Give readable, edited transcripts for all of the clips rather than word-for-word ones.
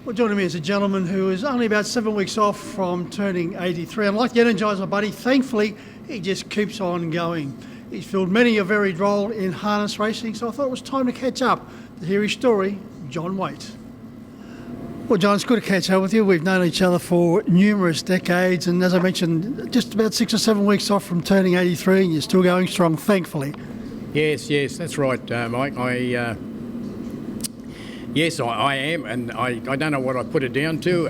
Well, joining me is a gentleman who is only about 7 weeks off from turning 83. And like the Energizer Buddy, thankfully, he just keeps on going. He's filled many a varied role in harness racing, so I thought it was time to catch up to hear his story, John Waite. Well, John, it's good to catch up with you. We've known each other for numerous decades, and as I mentioned, just about 6 or 7 weeks off from turning 83, and you're still going strong, thankfully. Yes, that's right, Mike. Yes, I am, and I don't know what I put it down to.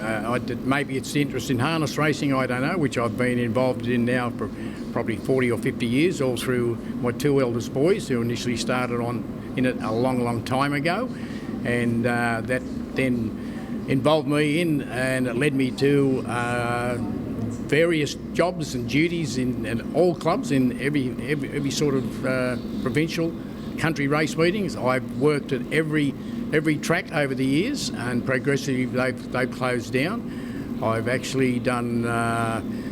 Maybe it's the interest in harness racing, I don't know, which I've been involved in now for probably 40 or 50 years, all through my two eldest boys who initially started in it a long time ago, and that then involved me in, and it led me to various jobs and duties in all clubs, in every sort of provincial country race meetings. I've worked at every track over the years, and progressively they've closed down. I've actually done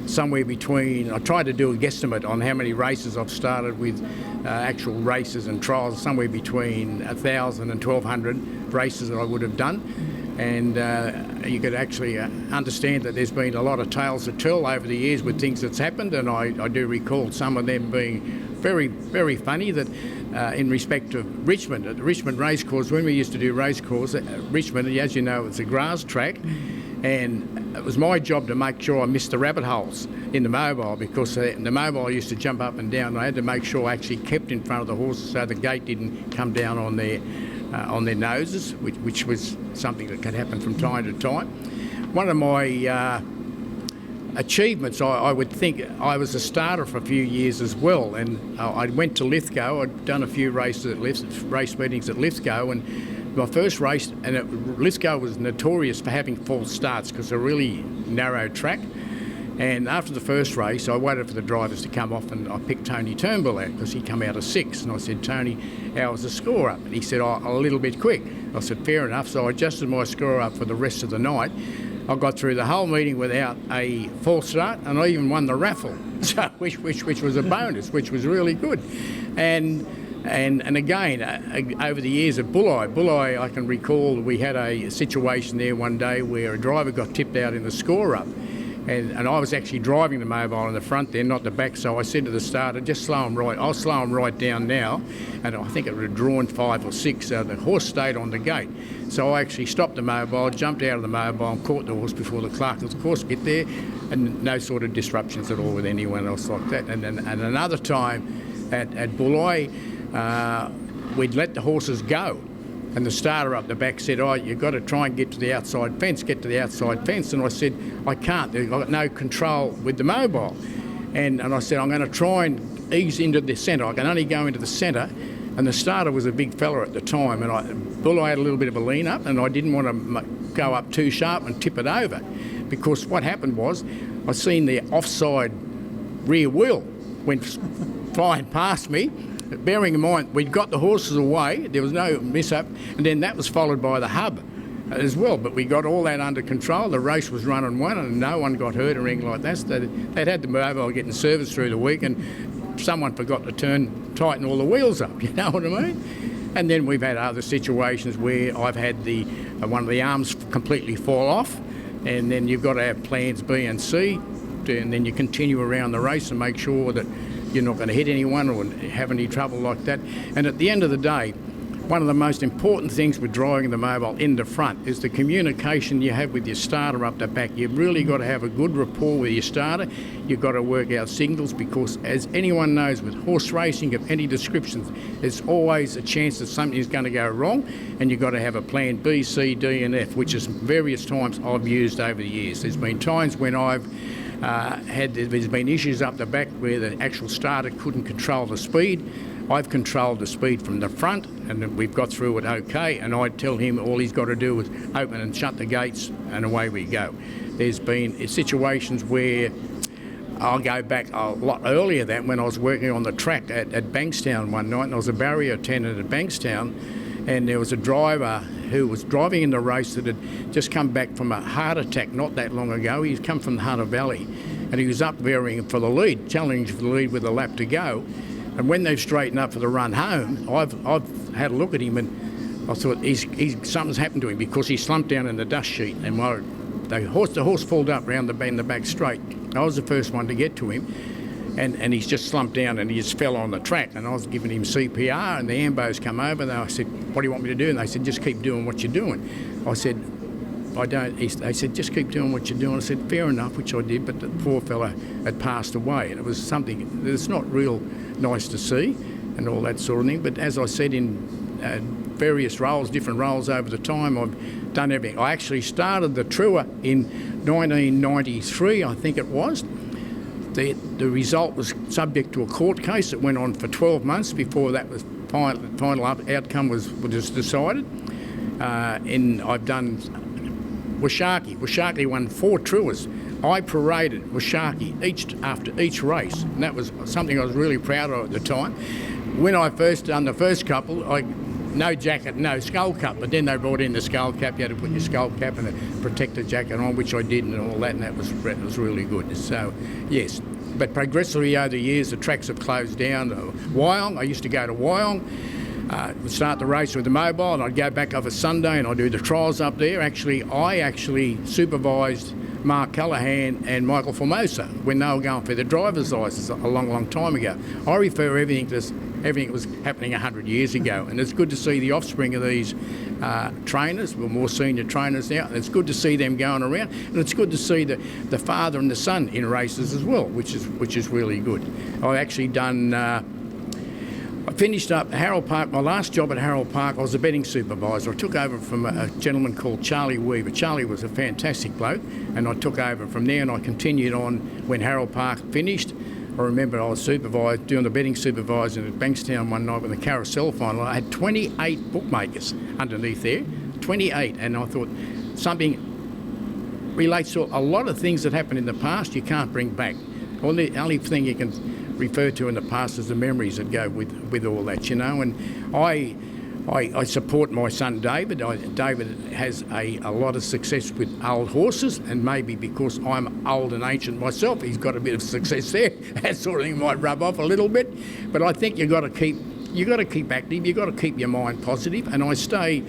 somewhere between, I tried to do a guesstimate on how many races I've started with, actual races and trials, somewhere between 1,000 and 1,200 races that I would have done. And you could actually understand that there's been a lot of tales to tell over the years with things that's happened, and I do recall some of them being very funny, that in respect of Richmond, at the Richmond Racecourse, when we used to do racecourse at Richmond, as you know, it's a grass track, and it was my job to make sure I missed the rabbit holes in the mobile, because the mobile used to jump up and down, and I had to make sure I actually kept in front of the horses so the gate didn't come down on their noses, which was something that can happen from time to time. One of my achievements, I would think, I was a starter for a few years as well, and I went to Lithgow. I'd done a few race meetings at Lithgow, and my first race, and Lithgow was notorious for having false starts because it's a really narrow track. And after the first race, I waited for the drivers to come off, and I picked Tony Turnbull out because he come out of 6. And I said, "Tony, how was the score up?" And he said, "Oh, a little bit quick." I said, "Fair enough." So I adjusted my score up for the rest of the night. I got through the whole meeting without a false start, and I even won the raffle, so which was a bonus, which was really good. And again, over the years at Bulli, I can recall we had a situation there one day where a driver got tipped out in the score up. And I was actually driving the mobile in the front there, not the back, so I said to the starter, "Just slow him right, I'll slow him right down now." And I think it would have drawn 5 or 6, so the horse stayed on the gate. So I actually stopped the mobile, jumped out of the mobile and caught the horse before the clerk of course get there, and no sort of disruptions at all with anyone else like that. And another time at Bulli, we'd let the horses go. And the starter up the back said, "Oh, you've got to try and get to the outside fence. And I said, "I can't. I've got no control with the mobile." And I said, "I'm going to try and ease into the centre. I can only go into the centre." And the starter was a big fella at the time, and Bulli had a little bit of a lean up, and I didn't want to go up too sharp and tip it over, because what happened was I seen the offside rear wheel went flying past me. Bearing in mind, we'd got the horses away, there was no mishap, and then that was followed by the hub as well. But we got all that under control. The race was running one, and no one got hurt or anything like that. So they'd had the mobile getting serviced through the week, and someone forgot to tighten all the wheels up, you know what I mean? And then we've had other situations where I've had one of the arms completely fall off, and then you've got to have plans B and C, and then you continue around the race and make sure that you're not going to hit anyone or have any trouble like that. And at the end of the day, one of the most important things with driving the mobile in the front is the communication you have with your starter up the back. You've really got to have a good rapport with your starter. You've got to work out signals, because as anyone knows with horse racing of any description, there's always a chance that something's going to go wrong, and you've got to have a plan B, C, D and F, which is various times I've used over the years. There's been times when there's been issues up the back where the actual starter couldn't control the speed. I've controlled the speed from the front, and we've got through it okay, and I tell him all he's got to do is open and shut the gates, and away we go. There's been situations where I'll go back a lot earlier than when I was working on the track at Bankstown one night, and I was a barrier attendant at Bankstown, and there was a driver who was driving in the race that had just come back from a heart attack not that long ago. He'd come from the Hunter Valley, and he was up varying for the lead, challenging for the lead with a lap to go. And when they've straightened up for the run home, I've had a look at him, and I thought something's happened to him because he slumped down in the dust sheet, and the horse pulled up round the back straight. I was the first one to get to him, and he's just slumped down and he just fell on the track, and I was giving him CPR, and the ambos come over and I said, "What do you want me to do?" And they said, "Just keep doing what you're doing." I said, "I don't." They said, "Just keep doing what you're doing." I said, "Fair enough," which I did, but the poor fella had passed away, and it was something that's not real nice to see and all that sort of thing. But as I said, in various roles, different roles over the time, I've done everything. I actually started the Trua in 1993, I think it was. The result was subject to a court case that went on for 12 months before that was final outcome was decided. And I've done Washaki. Washaki won 4 Truas. I paraded Washaki after each race, and that was something I was really proud of at the time. When I first done the first couple, no jacket, no skull cap, but then they brought in the skull cap. You had to put your skull cap and a protector jacket on, which I did, and all that, and that was really good. So, yes. But progressively over the years, the tracks have closed down. Wyong, I used to go to Wyong, would start the race with the mobile, and I'd go back over Sunday and I'd do the trials up there. I supervised Mark Callahan and Michael Formosa when they were going for their driver's licence a long time ago. I refer everything that was happening 100 years ago, and it's good to see the offspring of these trainers. We're more senior trainers now, and it's good to see them going around, and it's good to see the father and the son in races as well, which is really good. I've actually done. I finished up Harold Park. My last job at Harold Park, I was a betting supervisor. I took over from a gentleman called Charlie Weaver. Charlie was a fantastic bloke, and I took over from there, and I continued on when Harold Park finished. I remember I was doing the betting supervisor at Bankstown one night with the carousel final. I had 28 bookmakers underneath there, 28, and I thought something relates to a lot of things that happened in the past you can't bring back. The only thing you can refer to in the past is the memories that go with all that, you know. And I support my son David. David has a lot of success with old horses, and maybe because I'm old and ancient myself, he's got a bit of success there. That sort of thing might rub off a little bit, but I think you've got to keep active. You've got to keep your mind positive, and I stay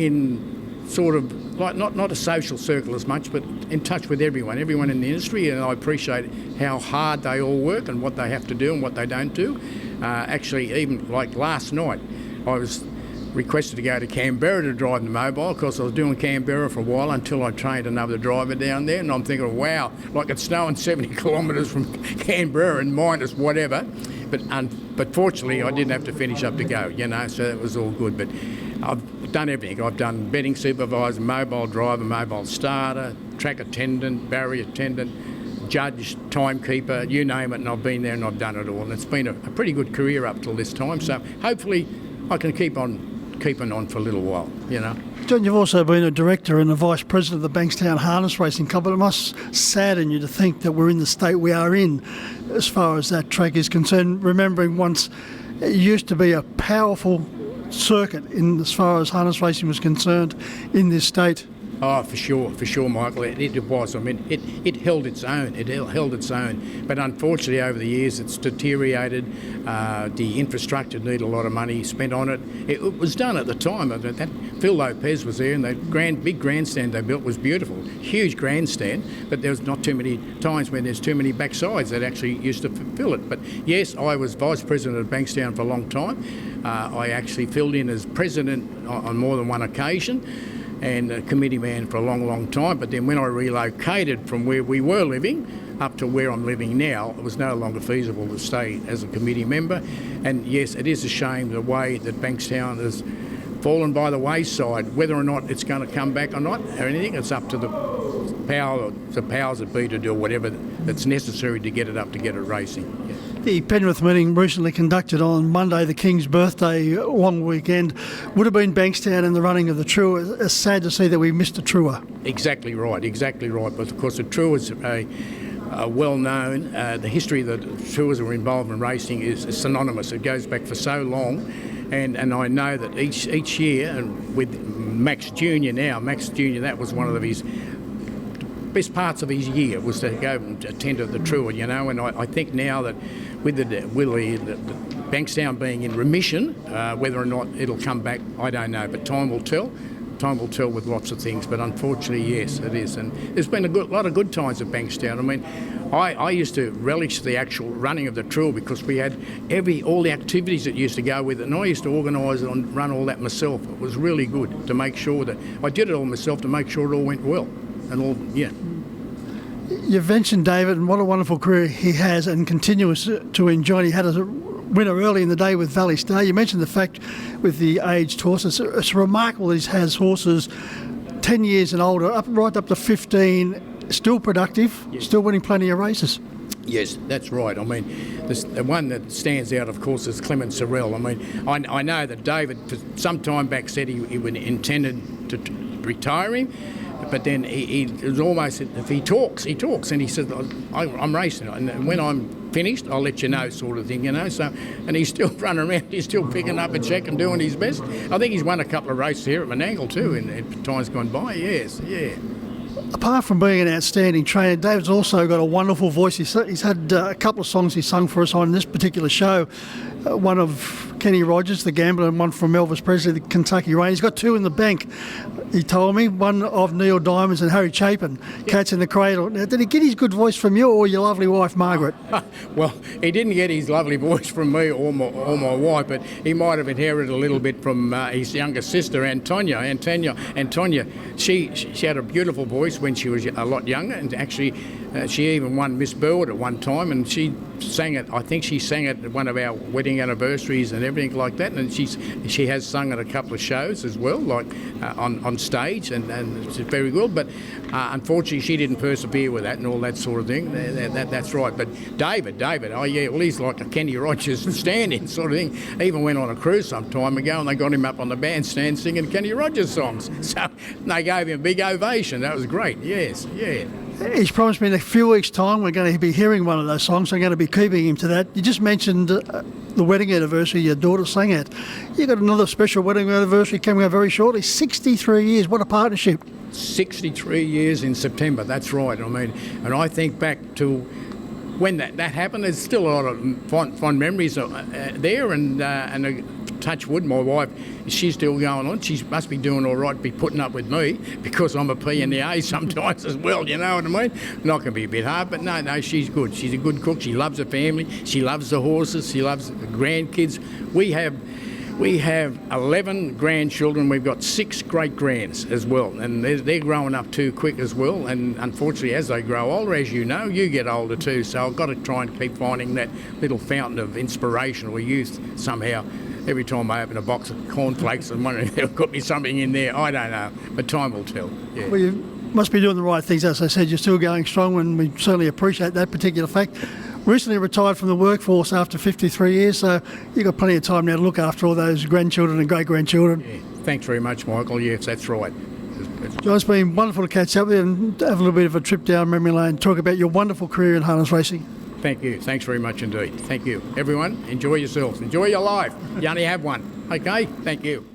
in sort of like not a social circle as much, but in touch with everyone in the industry, and I appreciate how hard they all work and what they have to do and what they don't do. Actually, even like last night, I was requested to go to Canberra to drive the mobile because I was doing Canberra for a while until I trained another driver down there, and I'm thinking, wow, like it's snowing 70 kilometres from Canberra and minus whatever. But fortunately, I didn't have to finish up to go, you know, so that was all good. But I've done everything. I've done betting supervisor, mobile driver, mobile starter, track attendant, barrier attendant, judge, timekeeper, you name it, and I've been there and I've done it all. And it's been a pretty good career up till this time. So hopefully I can keep on keeping on for a little while, you know. John, you've also been a director and a vice president of the Bankstown Harness Racing Club, but it must sadden you to think that we're in the state we are in as far as that track is concerned, remembering once it used to be a powerful circuit in as far as harness racing was concerned in this state. Oh, for sure, Michael. It was. I mean, it held its own. It held its own. But unfortunately, over the years, it's deteriorated. The infrastructure needed a lot of money spent on it. It was done at the time. That Phil Lopez was there, and the big grandstand they built was beautiful. Huge grandstand, but there was not too many times when there's too many backsides that actually used to fill it. But yes, I was vice president of Bankstown for a long time. I actually filled in as president on more than one occasion, and a committee man for a long time. But then when I relocated from where we were living up to where I'm living now, it was no longer feasible to stay as a committee member. And yes, it is a shame the way that Bankstown has fallen by the wayside. Whether or not it's going to come back or not or anything, it's up to the powers that be to do whatever that's necessary to get it up, to get it racing. Yeah. The Penrith meeting recently conducted on Monday, the King's birthday long weekend, would have been Bankstown in the running of the Trua. It's sad to see that we missed the Trua. Exactly right. But of course the Trua is a well-known. The history that Truas were involved in racing is synonymous. It goes back for so long, and I know that each year, and with Max Jr. that was one of his best parts of his year was to go and attend to the Trua, you know. And I think now that with the Bankstown being in remission. Whether or not it'll come back, I don't know, but time will tell. Time will tell with lots of things, but unfortunately, yes, it is. And there's been a lot of good times at Bankstown. I mean, I used to relish the actual running of the Trill because we had all the activities that used to go with it, and I used to organise it and run all that myself. It was really good to make sure that I did it all myself to make sure it all went well, and all, yeah. You've mentioned David and what a wonderful career he has and continues to enjoy. He had a winner early in the day with Valley Star. You mentioned the fact with the aged horses. It's remarkable that he has horses 10 years and older, right up to 15, still productive, Yes. still winning plenty of races. Yes, that's right. I mean, the one that stands out, of course, is Clement Sorrell. I mean, I know that David, for some time back, said he would intended to retire him, but then it was almost, if he talks, and he said, I'm racing, and when I'm finished, I'll let you know, sort of thing, you know. So, and he's still running around, he's still picking up a check and doing his best. I think he's won a couple of races here at Menangle too in times gone by. Yes, yeah. Apart from being an outstanding trainer, David's also got a wonderful voice. He's had a couple of songs he sung for us on this particular show. One of Kenny Rogers, The Gambler, and one from Elvis Presley, The Kentucky Rain. He's got two in the bank, he told me. One of Neil Diamond's and Harry Chapin, Cats in the Cradle. Now, did he get his good voice from you or your lovely wife, Margaret? Well, he didn't get his lovely voice from me or my wife, but he might have inherited a little bit from his younger sister, Antonia. She had a beautiful voice when she was a lot younger, and actually she even won Miss Burwood at one time, and she sang it. I think she sang it at one of our wedding anniversaries and everything like that. And she has sung at a couple of shows as well, like on stage, and it's very good. But unfortunately, she didn't persevere with that and all that sort of thing. That's right. But David, oh yeah, well he's like a Kenny Rogers stand-in sort of thing. He even went on a cruise some time ago, and they got him up on the bandstand singing Kenny Rogers songs. So they gave him a big ovation. That was great. Yes, yeah. He's promised me in a few weeks' time we're going to be hearing one of those songs. So I'm going to be keeping him to that. You just mentioned the wedding anniversary your daughter sang at. You got another special wedding anniversary coming up very shortly. 63 years. What a partnership. 63 years in September. That's right. I mean, and I think back to when that happened. There's still a lot of fond memories there, and touch wood, my wife, she's still going on. She must be doing all right to be putting up with me because I'm a P in the A sometimes as well, you know what I mean? Not going to be a bit hard, but no, she's good. She's a good cook. She loves her family. She loves the horses. She loves the grandkids. We have 11 grandchildren. We've got 6 great-grands as well, and they're growing up too quick as well. And unfortunately, as they grow older, as you know, you get older too. So I've got to try and keep finding that little fountain of inspiration or youth somehow. Every time I open a box of cornflakes, I'm wondering if they'll put me something in there. I don't know, but time will tell. Yeah. Well, you must be doing the right things. As I said, you're still going strong, and we certainly appreciate that particular fact. Recently retired from the workforce after 53 years, so you've got plenty of time now to look after all those grandchildren and great-grandchildren. Yeah. Thanks very much, Michael. Yes, that's right. John, it's been wonderful to catch up with you and have a little bit of a trip down memory lane, talk about your wonderful career in harness racing. Thank you. Thanks very much indeed. Thank you. Everyone, enjoy yourselves. Enjoy your life. You only have one. Okay? Thank you.